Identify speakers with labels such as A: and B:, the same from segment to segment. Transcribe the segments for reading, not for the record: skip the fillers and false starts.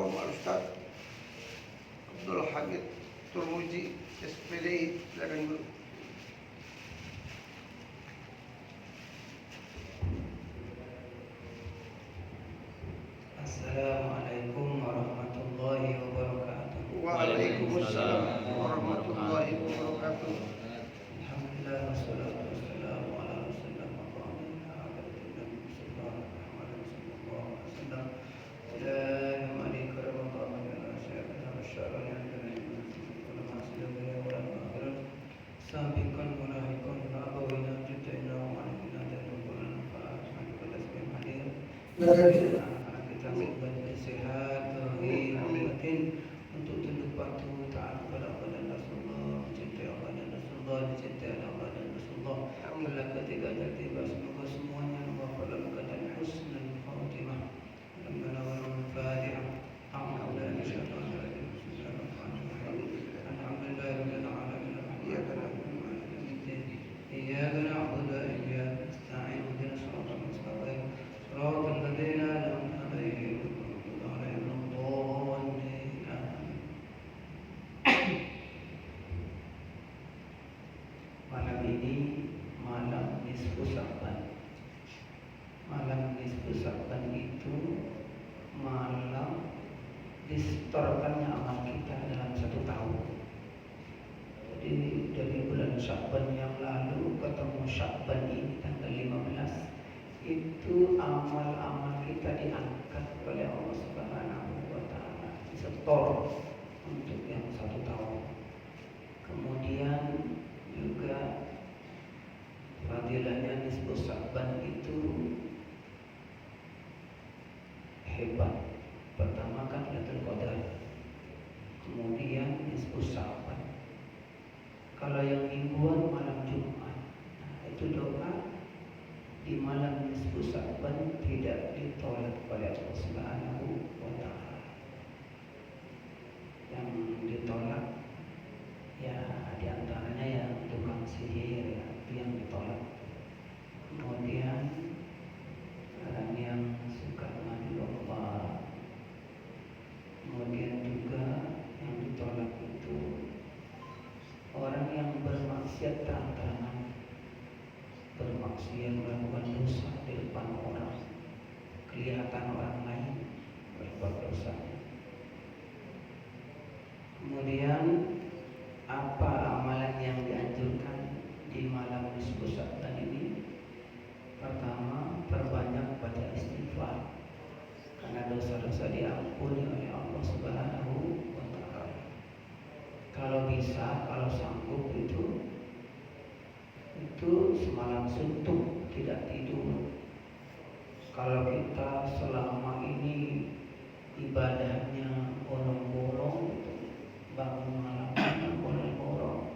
A: Assalamualaikum Ustaz Abdul Hamid Turmuji SPDI Ladang Guru.
B: Assalamualaikum warahmatullahi wabarakatuh.
A: Waalaikumsalam warahmatullahi wabarakatuh.
B: Alhamdulillah wassalatu wassalamu ala rasulillah Muhammadin wa ala alihi wa sahbihi kita sebagai sehat, tauhid, batin untuk tunduk patuh taat kepada Allah dan Rasulullah, mencintai Allah dan Rasulullah, dicintai Allah dan Rasulullah. Kelak ketika tiba semoga semuanya dalam keadaan husnul khatimah. Al-Fatihah. إياك نعبد وإياك نستعين اهدنا الصراط المستقيم صراط الذين أنعمت عليهم غير المغضوب عليهم آمين. Malam ini malam nisfu Sya'ban. Malam nisfu Sya'ban itu malam disetorkannya amal kita dalam satu tahun. Jadi dari bulan Sya'ban yang lalu ketemu Sya'ban ini tanggal 15, itu amal-amal kita diangkat oleh Allah Subhanahu wa taala, disetor untuk yang satu tahun. Kemudian juga fadilahnya nisfu Sya'ban itu hebat. Pertama kan Lailatul Qadar, kemudian nisfu Sya'ban. Kalau yang mingguan malam Jumat, itu doa di malam nisfu Sya'ban tidak ditolak oleh Allah Subhanahu wa taala. Yang ditolak ya diantaranya yang tukang sihir, ya, itu yang ditolak. Kemudian orang yang suka mandi domba, kemudian juga yang ditolak itu orang yang bermaksiat terang-terangan, bermaksiat melakukan dosa di depan orang, kelihatan orang lain berbuat dosa. Kemudian apa amalan yang dianjurkan di malam nisfu Sya'ban ini? Pertama, perbanyak baca istighfar, karena dosa-dosa diampuni oleh Allah Subhanahu wa taala. Kalau bisa, kalau sanggup itu semalam suntuk tidak tidur. Kalau kita selama ini ibadahnya bolong-bolong, bangun malam bolong-bolong,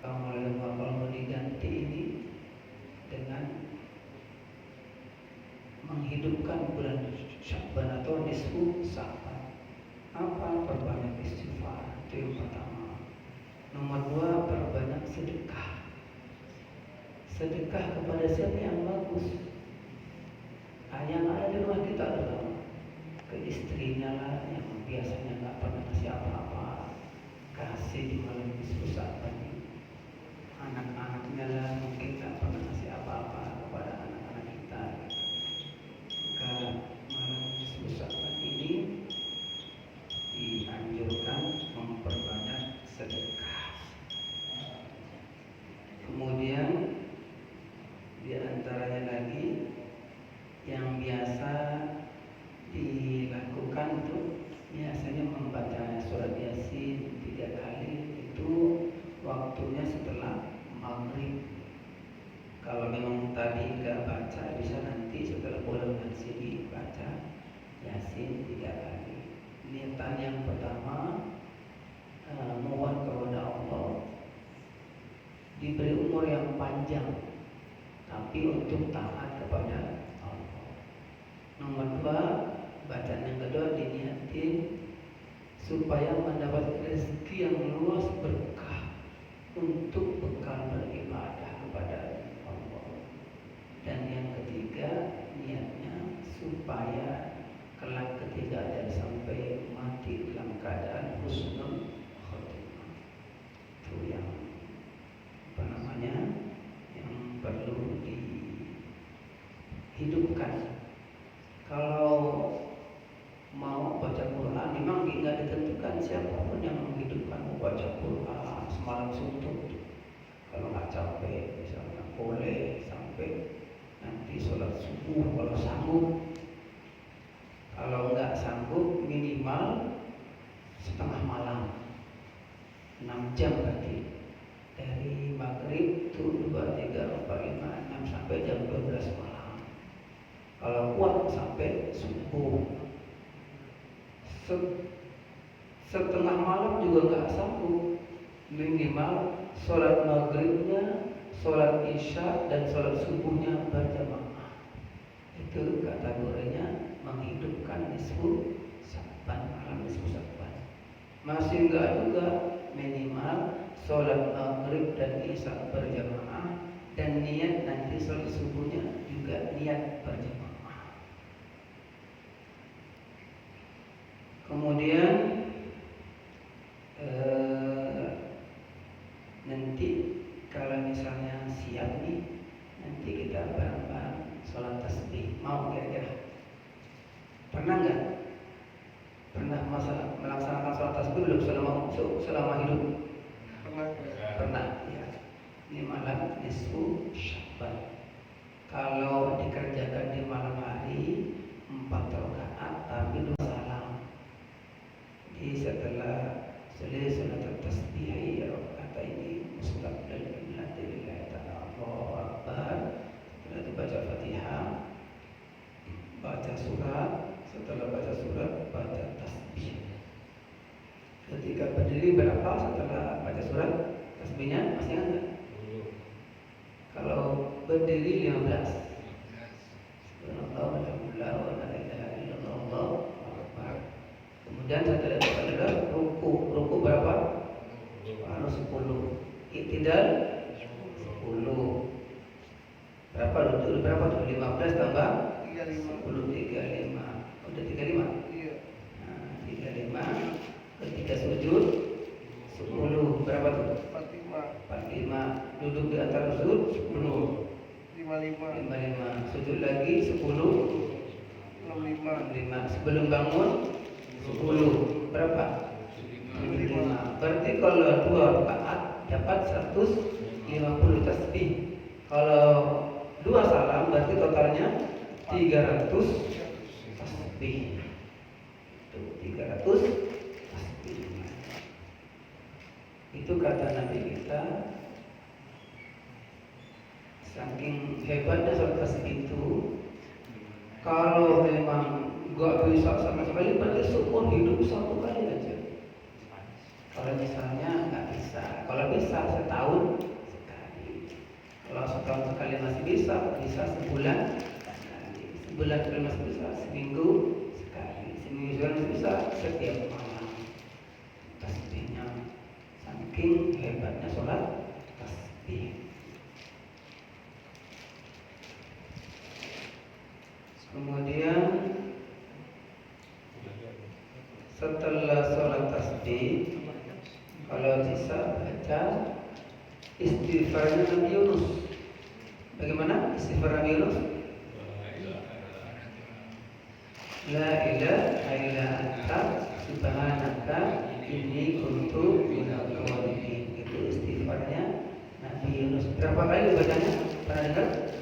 B: kalau diganti ini dengan menghidupkan bulan Sya'ban atau nisfu Sya'ban. Apa? Perbanyak istighfar, itu yang pertama. Nomor 2, perbanyak sedekah. Sedekah kepada siapa yang bagus? Yang ada di rumah kita adalah ke istrinya lah, yang biasanya nggak pernah kasih apa-apa, kasih di malam nisfu Sya'ban ini. Anak-anaknya lah mungkin nggak pernah kasih apa-apa kepada anak-anak kita. Maka malam nisfu Sya'ban ini dianjurkan memperbanyak sedekah. Kemudian di antaranya lagi yang biasa dilakukan itu biasanya membaca surat Yasin 3 kali, itu waktunya setelah maghrib. Kalau memang tadi nggak baca, bisa nanti setelah pulang dari sini baca Yasin 3 kali. Niatan yang pertama, mohon kepada Allah diberi umur yang panjang, tapi untuk taat kepada Allah. Nomor 2, bacaan yang kedua diniatin supaya mendapat rezeki yang luas berkah untuk bekal beribadah kepada Allah. Dan yang ketiga, niatnya supaya kelak ketika ada sampai mati hidupkan. Kalau mau baca Quran memang nggak ditentukan siapapun yang menghidupkan mau baca Quran semalam suntuk. Kalau nggak capek misalnya boleh sampai nanti sholat subuh kalau sanggup. Kalau nggak sanggup minimal setengah malam 6 jam berarti dari maghrib itu 2, 3, 4, 5, 6 sampai jam 12 malam. Kalau kuat sampai subuh. Setengah malam juga nggak sanggup. Minimal sholat maghribnya, sholat isya dan sholat subuhnya berjamaah. Itu kategorinya menghidupkan nisfu Sya'ban, malam nisfu Sya'ban. Masih enggak juga, minimal sholat maghrib dan isya berjamaah dan niat nanti sholat subuhnya juga niat berjamaah. Kemudian nanti kalau misalnya siang nih, nanti kita bareng-bareng sholat tasbih. Mau kira-kira? Pernah nggak? Pernah melaksanakan sholat tasbih belum selama hidup? Pernah ya. Ini malam nisfu Sya'ban. Kalau dikerjakan di malam hari 4 rakaat tapi 2 salam. Jadi setelah selesai sholat tasbih kata ini mustaqbil billahi lillahi ta'ala Allahu Akbar. Setelah dibaca Fatihah, baca surat, setelah baca surat baca tasbih. Ketika berdiri berapa setelah baca surat tasbihnya masih ingat? Kalau berdiri 15. Subhanallah walhamdulillah wa la ilaha illallah Allahu akbar. Kemudian setelah ruku berapa? Harus 10. Iktidal 10. Berapa duduk? Berapa tuh? 15 tambah 10 35. Udah 35?
A: Iya.
B: Nah, 35. Ketika sujud 10. Berapa tuh? 45. Duduk di antara sujud 10. 55. Sujud lagi 10. 65. Sebelum bangun 10. Berapa? 75. Berarti kalau 2 rakaat dapat 150 tasbih. Kalau 2 salam berarti totalnya 300 tasbih. Itu 300 tasbih. Itu kata Nabi kita. Saking hebatnya sholat tasbih itu, kalau memang gak bisa sama sekali berarti seumur hidup 1 kali aja. Kalau misalnya nggak bisa, kalau bisa setahun sekali. Kalau setahun sekali masih bisa sebulan sekali. Sebulan sekali masih bisa, seminggu sekali. Seminggu sekali masih bisa setiap malam. Tasbihnya saking hebatnya sholat tasbih. Kemudian setelah sholat tasbih, kalau bisa baca istighfarnya Nabi Yunus. Bagaimana istighfar Nabi Yunus? La ilaha illa anta subhanaka inni kuntu minadz dzalimin. Itu istighfarnya Nabi Yunus. Berapa kali bacanya? Pernah dengar?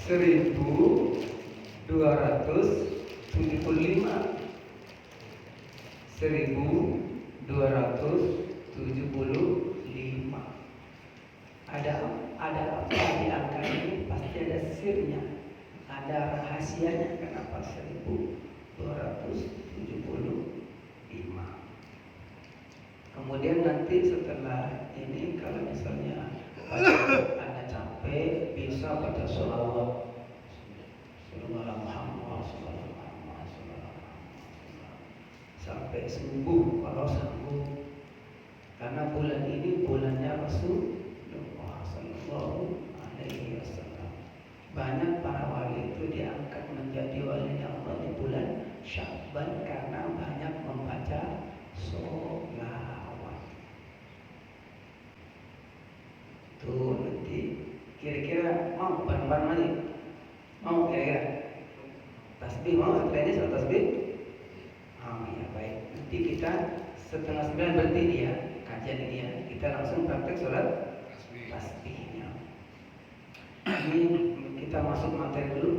B: 1275. 1275. Ada apa di angka ini? Pasti ada sirnya, ada rahasianya. Kenapa 1275? Kemudian nanti setelah ini kalau misalnya Anda capek, bisa baca sholawat sampai subuh kalau sanggup. Karena bulan ini bulannya Rasulullah Sallallahu Alaihi Wasallam. Banyak para wali itu diangkat menjadi wali Allah di bulan Sya'ban karena banyak membaca sholawat. Tuh nanti kira-kira 8 mati. Mau kira-kira? Tasbih mau setelah ini sholat tasbih? Oh ya baik. Nanti kita setengah 9 berhenti dia kajian ini ya. Kita langsung praktek sholat tasbihnya. Ini kita masuk materi dulu.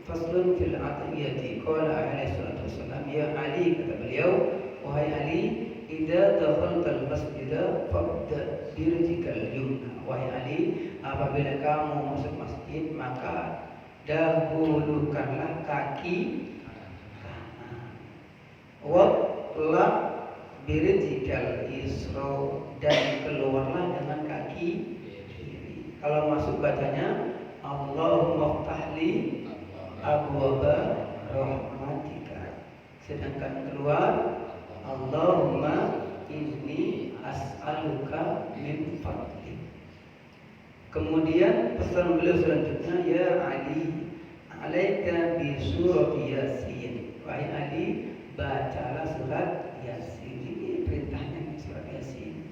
B: Faslun fil atiyati. Qala alaihi salatu wassalam, ya Ali, kata beliau, wahai Ali, idza dakhaltal masjida fabda birjikal yumna. Wahai Ali, apabila kamu masuk masjid maka dahulukanlah kaki kanan. Waqla birjikal isra, dan keluarlah dengan kaki kiri. Kalau masuk bacanya Allahumma ftahli abwaba rahmatika. Sedangkan keluar Allahumma inni as'aluka min fadlik. Kemudian pesan beliau selanjutnya, ya Ali, alaika bi surati Yasin. Wahai Ali, bacalah surat Yasin. Ini perintahnya surat Yasin.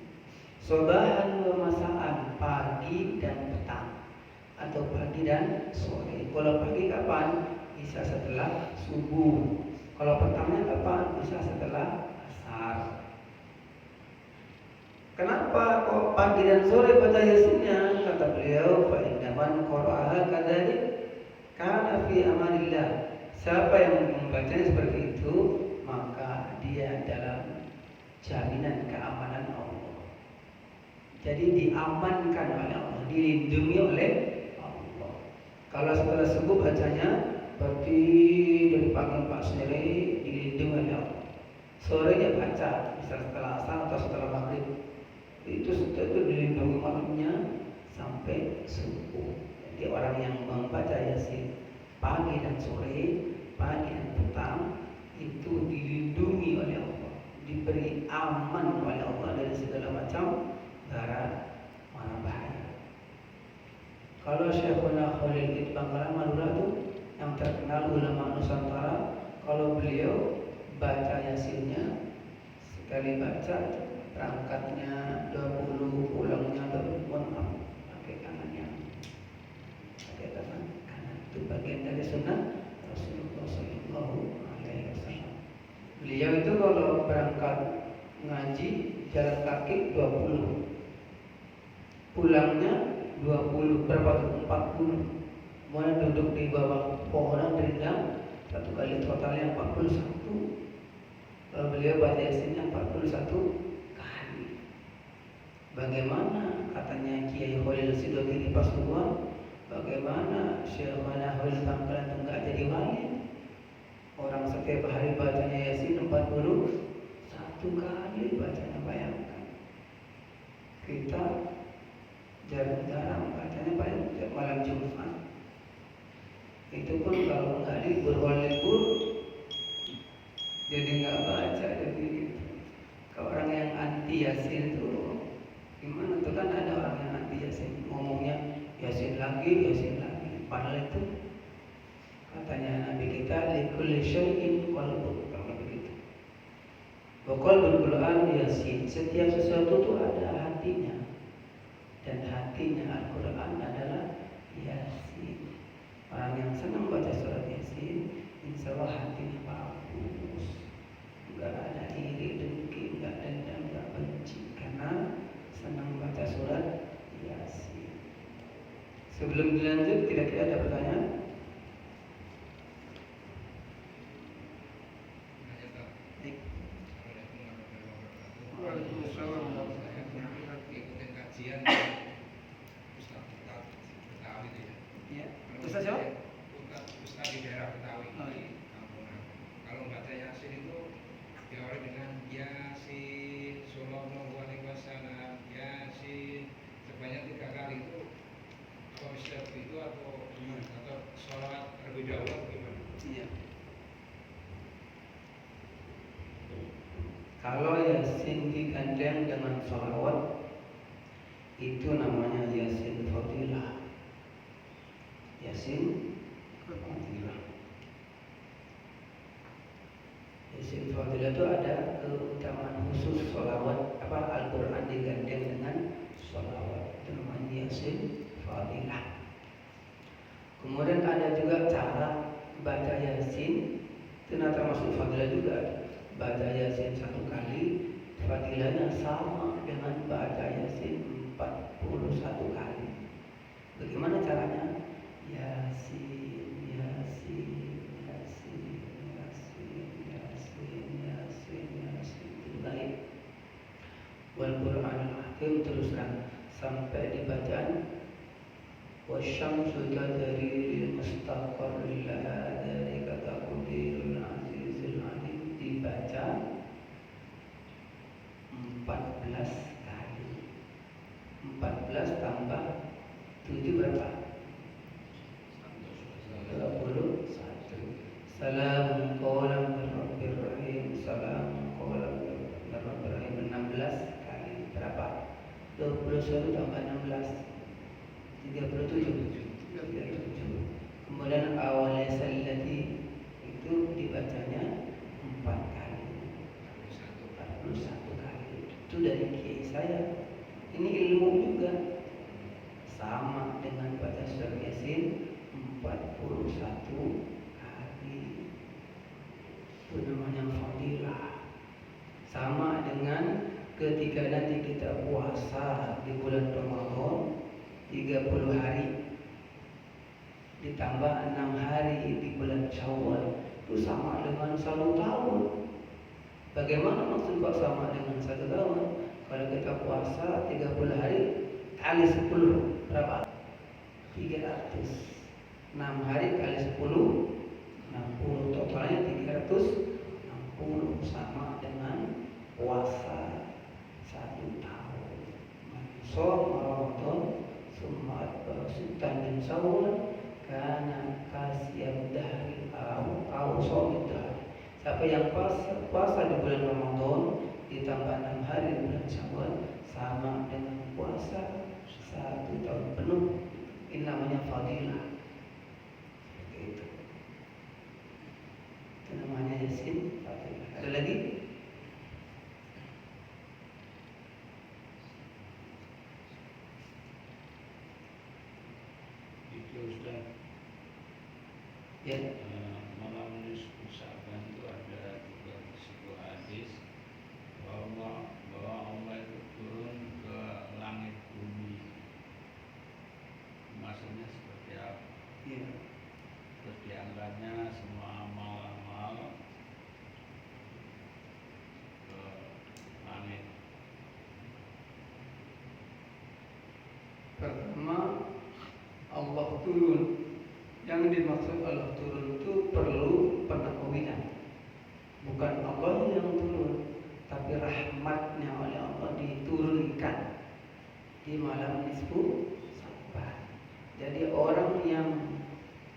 B: Sobahan wa masaan, pagi dan petang, atau pagi dan sore. Kalau pagi kapan? Bisa setelah subuh. Kalau petangnya kapan? Bisa setelah asar. Kenapa kok pagi dan sore baca Yasinnya? Kata beliau, fa innaman qara'aha kadzalik kana fi amanillah. Siapa yang membacanya seperti itu, maka dia dalam jaminan keamanan Allah. Jadi diamankan oleh Allah, dilindungi oleh Allah. Kalau setelah subuh bacanya, berarti dari pagi Pak sendiri dilindungi oleh Allah. Sore dia baca, bisa setelah asar atau setelah maghrib. Itu sudah itu dilindungi malamnya sampai subuh. Jadi orang yang membaca Yasin pagi dan sore, pagi dan petang, itu dilindungi oleh Allah, diberi aman oleh Allah dari segala macam mara bahaya. Kalau Syekhuna Khalil bin Bangkalan Madura itu yang terkenal ulama Nusantara, kalau beliau baca Yasinnya sekali baca berangkatnya 20, pulangnya 20, pakai tangannya, pakai tangan kanan. Itu bagian dari sunnah Rasulullah Sallallahu Alaihi Wasallam. Beliau itu kalau berangkat ngaji jalan kaki 20, pulangnya 20, berapa tuh? 40. Mulai duduk di bawah pohonan rindang, satu kali totalnya 41. Kalau beliau baca Yasinnya 41 kali. Bagaimana katanya Kiai Khalil Sidogiri Pasuruan, bagaimana Syekhana Khalil Bangkalan itu enggak jadi wali? Orang setiap hari bacanya Yasin 41 kali bacanya, bayangkan. Kita jarang-jarang bacanya paling malam Jumat. Itu pun kalau enggak libur, jadi nggak baca. Jadi kalau orang yang anti Yasin itu gimana? Itu kan ada orang yang anti Yasin, ngomongnya Yasin lagi, padahal itu katanya Nabi kita likulli syai'in qalbun, kalau begitu. Wa qalbul Qur'an Yasin, setiap sesuatu itu ada hatinya, dan hatinya Al-Quran adalah Yasin. Orang yang senang baca surat Yasin, insya Allah hatinya bagus, nggak ada iri, dengki, nggak dendam, nggak benci, karena senang baca surat Yasin. Sebelum dilanjut, kira-kira ada pertanyaan?
A: Waalaikumsalam.
C: Ikutin kajian Ustaz Betawi itu ya.
B: Ya. Ustaz siapa?
C: Ustaz di daerah Betawi.
B: Oh, iya.
C: Kampungan. Kalau baca Yasin itu diawali dengan Yasin Sallallahu Alaihi Wasallam, Yasin sebanyak 3 kali. Itu apa setiap itu atau sholat terlebih dahulu gimana?
B: Iya. Kalau Yasin digandeng dengan sholawat, itu namanya Yasin Fadilah. Yasin Fadilah. Yasin Fadilah itu ada keutamaan khusus sholawat, Al-Quran digandeng dengan sholawat, itu namanya Yasin Fadilah. Kemudian ada juga cara baca Yasin, itu termasuk fadilah juga. Baca Yasin 1 kali, fadilahnya sama dengan baca Yasin 41 kali. Bagaimana caranya? Yasin, Yasin, Yasin, Yasin, Yasin, Yasin, Yasin. Itu baik. Wal Qur'anul Hakim, teruskan sampai di bacaan wasyamsu tajri mustaqarril laha dzalika taqdirul azizil alim, dibaca 14 kali. 14 tambah 7 berapa? 21. Salamun qawlan min rabbir rahim. Salamun qawlan min rabbir rahim 16 kali. Berapa? 21 tambah 16 37. Kemudian awalnya salati itu dibacanya 4 kali, 41 kali. Itu dari kiai saya. Ini ilmu juga, sama dengan baca surat Yasin 41 kali. Itu namanya fadilah. Sama dengan ketika nanti kita puasa di bulan Ramadan 30 hari ditambah 6 hari di bulan Syawal, itu sama dengan 1 tahun. Bagaimana maksud kok sama dengan 1 tahun? Kalau kita puasa 30 hari kali 10 berapa? 300. 6 hari kali 10 60, totalnya 360, sama dengan puasa 1 tahun. Som Ramadan sumat sultan dan Saul karena kasih dari au somdah. Siapa yang puasa di bulan Ramadan ditambah 6 hari di bulan Syawal, sama dengan puasa 1 tahun penuh. Ini namanya fadilah. Itu namanya Yasin fadilah. Ada lagi? Ya.
D: Malam nisfu Sa'ban itu ada juga sebuah hadis bahwa Allah itu turun ke langit bumi. Maksudnya seperti apa?
B: Ya.
D: Terus diantaranya semua amal-amal ke langit.
B: Pertama, Allah turun. Yang dimaksud Allah turun itu perlu penakwinan. Bukan Allah yang turun, tapi rahmatnya oleh Allah diturunkan di malam nisfu Sa'ban. Jadi orang yang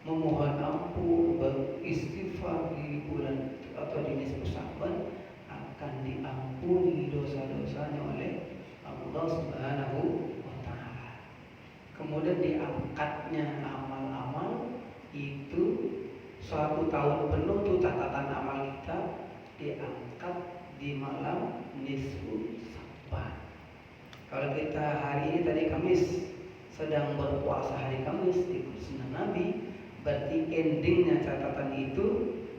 B: memohon ampun, beristighfar di bulan atau di nisfu Sa'ban akan diampuni dosa-dosanya oleh Allah Subhanahu wa Ta'ala. Kemudian diangkatnya amal-amal itu 1 tahun penuh tuh catatan amal kita diangkat di malam nisfu Sa'ban. Kalau kita hari ini tadi Kamis sedang berpuasa hari Kamis di sunnah Nabi, berarti endingnya catatan itu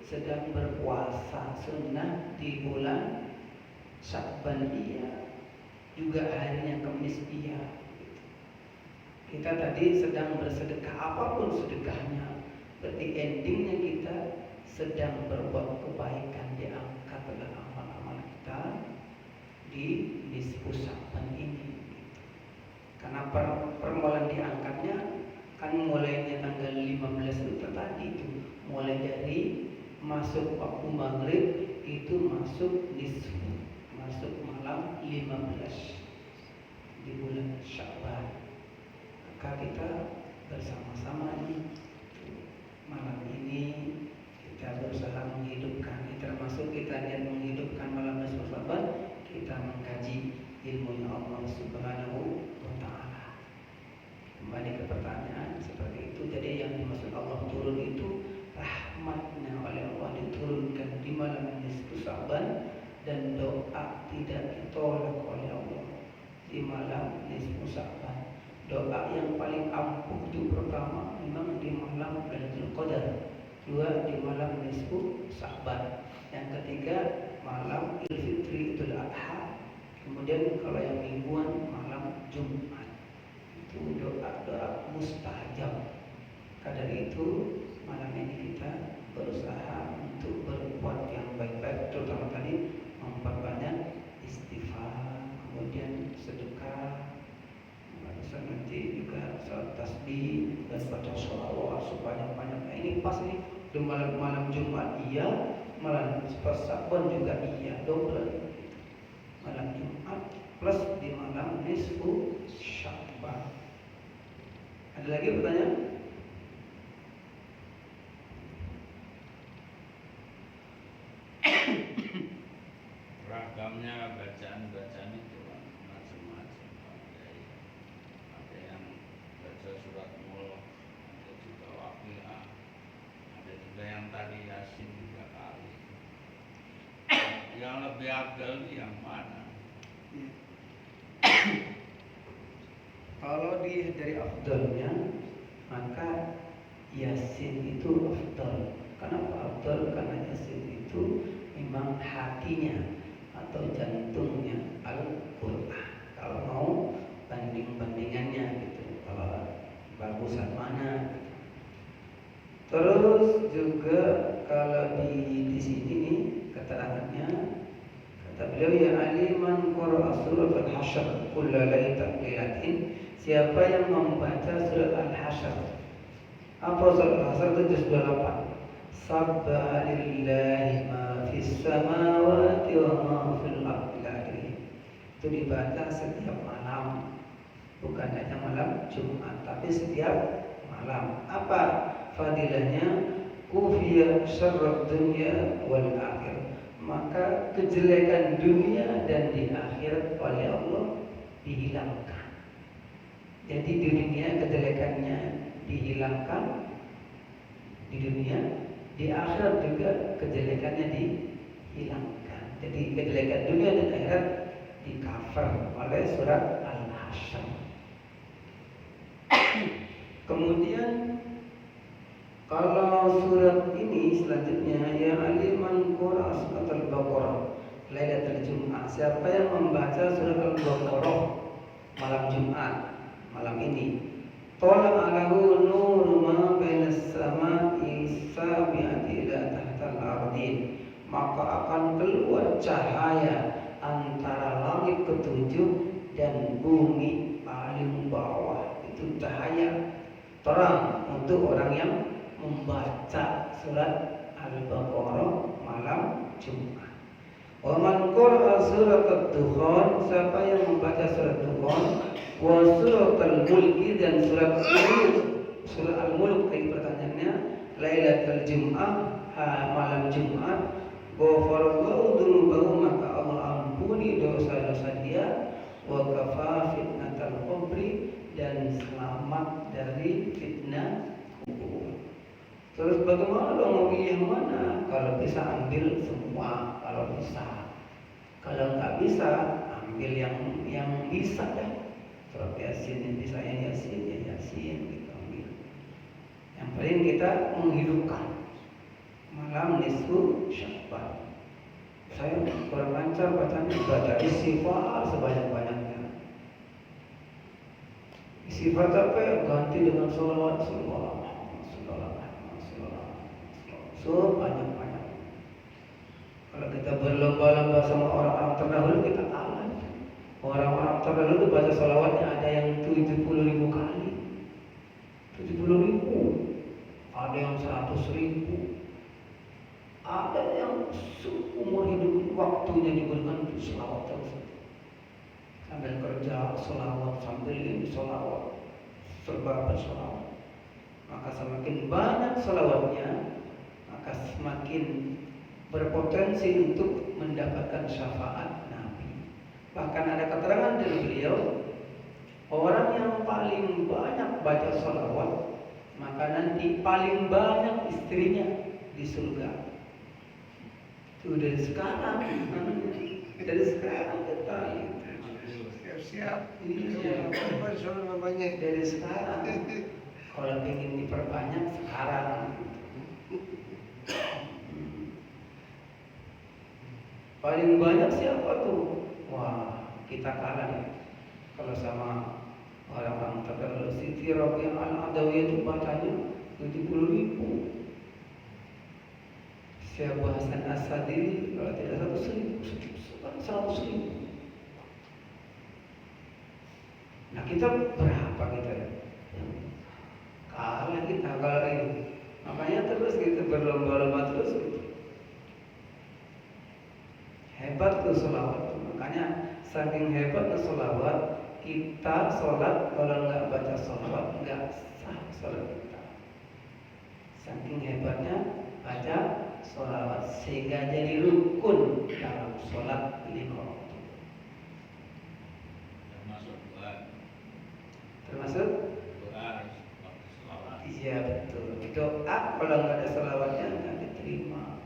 B: sedang berpuasa sunnah di bulan Sa'ban, iya, juga harinya Kamis, iya. Kita tadi sedang bersedekah, apapun sedekahnya, berarti endingnya kita sedang berbuat kebaikan, diangkat oleh amal-amal kita di nisfu Sa'ban ini. Karena permulaan diangkatnya kan mulainya tanggal 15 itu tadi itu, mulai dari masuk waktu maghrib itu masuk nisfu, masuk malam 15 di bulan Sya'ban. Maka kita bersama-sama nih malam ini kita berusaha menghidupkan, termasuk kita niat menghidupkan malam nisfu Sa'ban, kita mengkaji ilmunya Allah Subhanahu wa Ta'ala. Kembali ke pertanyaan seperti itu. Jadi yang dimaksud Allah turun itu rahmatnya oleh Allah diturunkan di malam nisfu Sa'ban, dan doa tidak ditolak oleh Allah di malam nisfu Sa'ban. Doa yang paling ampuh itu pertama memang di malam Lailatul Qadar, dua di malam nisfu Sya'ban, yang ketiga malam Idul Fitri Idul Adha, kemudian kalau yang mingguan malam Jumat. Itu doa-doa mustajab. Karena itu malam ini kita berusaha untuk berbuat yang baik-baik, terutama tadi memperbanyak istighfar, kemudian sedekah, nanti juga salat tasbih dan baca sholawat sebanyak-banyak. Nah, ini pas nih di malam Jumat iya, malam Sya'ban juga iya, double. Malam Jumat plus di malam nisfu Sya'ban. Ada lagi pertanyaan?
D: Ragamnya bacaan-bacaan itu macam-macam. Ada yang baca surat Mulk, ada juga Waqiah, ada juga yang tadi Yasin 3 kali. Yang lebih afdal itu yang mana?
B: Kalau dari afdalnya, maka Yasin itu afdal. Kenapa afdal? Karena Yasin itu memang hatinya atau jantungnya Al-Quran. Kalau mau banding-bandingannya gitu, kalau bagusan mana gitu. Terus juga kalau di sini nih keterangannya, kata beliau, ya aliman qara'a surat al-hasyr kulla lailatin, siapa yang membaca surat al-hasyr. Apa surat al-hasyr itu juz 28. Sabbaha lillahi ma fis samawati wa ma fil ardi. Itu dibaca setiap malam, bukan hanya malam Jumat, tapi setiap malam. Apa fadilahnya? Kufiya syarrad dunya wal akhir. Maka kejelekan dunia dan di akhirat oleh Allah dihilangkan. Jadi di dunia kejelekannya dihilangkan, di dunia, di akhirat juga kejelekannya dihilangkan. Jadi kejelekan dunia dan akhirat di cover oleh surat Al-Hasyr. Kemudian kalau surat ini selanjutnya, ya aliman qara'a surat al-Baqarah lailatul Jum'ah, siapa yang membaca surat al-Baqarah malam Jumat, malam ini, Tala alahu nuru ma bainas sama'i sabi'ati ila tahtal ardin, maka akan keluar cahaya antara langit ketujuh dan bumi paling bawah. Itu cahaya terang untuk orang yang membaca surat Al-Baqarah malam Jumat. Wa man qara'a surat ad-Dukhan, siapa yang membaca surat Dukhan, wa surat al-Mulk dan surat al-Mulk. Surat al-Mulk tadi pertanyaannya Lailatul Jum'ah, malam Jumat. Ghafarallahu dzunubahu, maka Allah ampuni dosa-dosa dia. Wa kafa fitnatal qabri, dan selamat dari fitnah kubur. Terus bagaimana dong mau pilih yang mana? Kalau bisa ambil semua, kalau bisa. Kalau nggak bisa, ambil yang bisa dah. Surat Yasin yang bisa, yang Yasin kita ambil. Yang paling kita menghidupkan malam nisfu Sya'ban. Saya kurang lancar bacanya, baca istighfar sebanyak-banyaknya. Istighfar apa ya? Ganti dengan sholawat sallallahu banyak-banyak. Kalau kita berlomba-lomba sama orang-orang terdahulu, kita kalah. Orang-orang terdahulu itu baca sholawatnya ada yang 70.000 kali, 70.000, ada yang 100.000, ada yang seumur hidup waktunya diberikan untuk sholawat terus. Sambil kerja sholawat, sambil ini sholawat, serba bersolawat. Maka semakin banyak sholawatnya, maka semakin berpotensi untuk mendapatkan syafaat Nabi. Bahkan ada keterangan dari beliau, orang yang paling banyak baca sholawat, maka nanti paling banyak istrinya di surga. Itu dari sekarang, dari sekarang kita
A: Siap.
B: Iya.
A: Apa disuruh namanya?
B: Dari sekarang. Kalau ingin diperbanyak sekarang. Paling banyak siapa tuh? Wah, kita kalah nih. Kalau sama orang-orang terkenal Siti Rabi'ah Al-Adawiyah itu bacanya 70.000. Syekh Hasan As-Sadili kalau tidak 100.000. Nah kita berapa kita? Kalah kita kalau ini. Makanya terus gitu berlomba-lomba terus gitu. Hebat tuh sholawat. Makanya saking hebatnya sholawat, kita sholat kalau nggak baca sholawat nggak sah sholat kita. Saking hebatnya baca sholawat sehingga jadi rukun dalam sholat lima waktu.
D: Termasuk doa.
B: Termasuk
D: Doa waktu sholawat.
B: iya betul. Doa kalau nggak ada sholawatnya nggak diterima.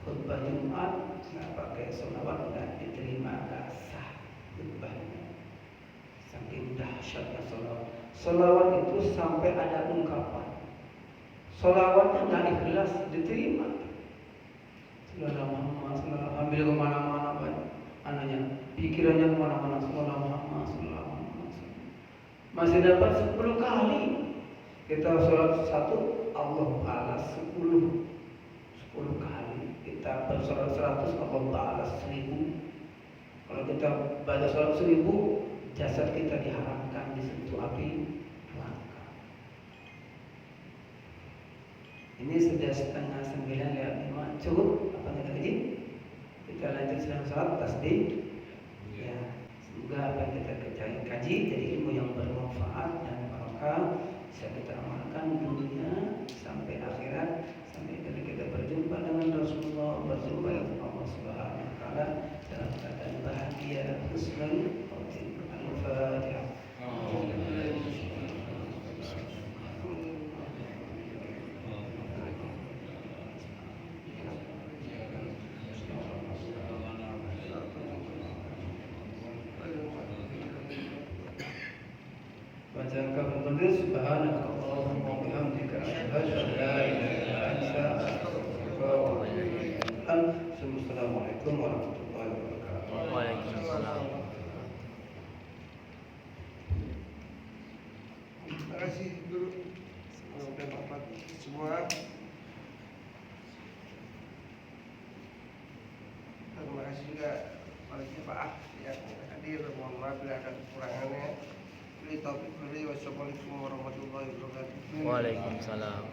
B: Khutbah Jumat nggak pakai sholawat nggak diterima, nggak sah khutbahnya. Saking dahsyatnya sholawat. Sholawat itu sampai ada ungkapan. Sholawatnya nggak ikhlas diterima. Sallallahu ambil kemana-mana banyak. Anaknya pikirannya kemana-mana. Sallallahu masih dapat 10 kali. Kita sholat satu Allah balas 10 kali. Kita bersolat 100 Allah balas 1000. Kalau kita baca sholat 1000, jasad kita diharamkan disentuh api neraka. Ini sudah 8:30 cukup apa kita kaji? Kita lanjut sedang sholat tasbih. Ya, semoga apa yang kita kaji jadi ilmu yang bermanfaat dan barokah bisa kita amalkan dunia sampai akhirat, sampai kita berjumpa dengan Rasulullah, berjumpa dengan Allah Subhanahu wa taala dalam keadaan bahagia, husnul khotimah. Al-Fatihah. Baca kafir subhanaka Allahumma wa bihamdika asyhadu an la ilaha illa anta astaghfiruka wa atubu ilaik. Assalamualaikum warahmatullahi wabarakatuh.
E: Waalaikumsalam.
A: Terima kasih guru. Semoga bermanfaat semua. Terima kasih juga para jemaah yang hadir. Mohon maaf bila ada kekurangannya. Wassalamualaikum warahmatullahi wabarakatuh.
E: Waalaikumsalam.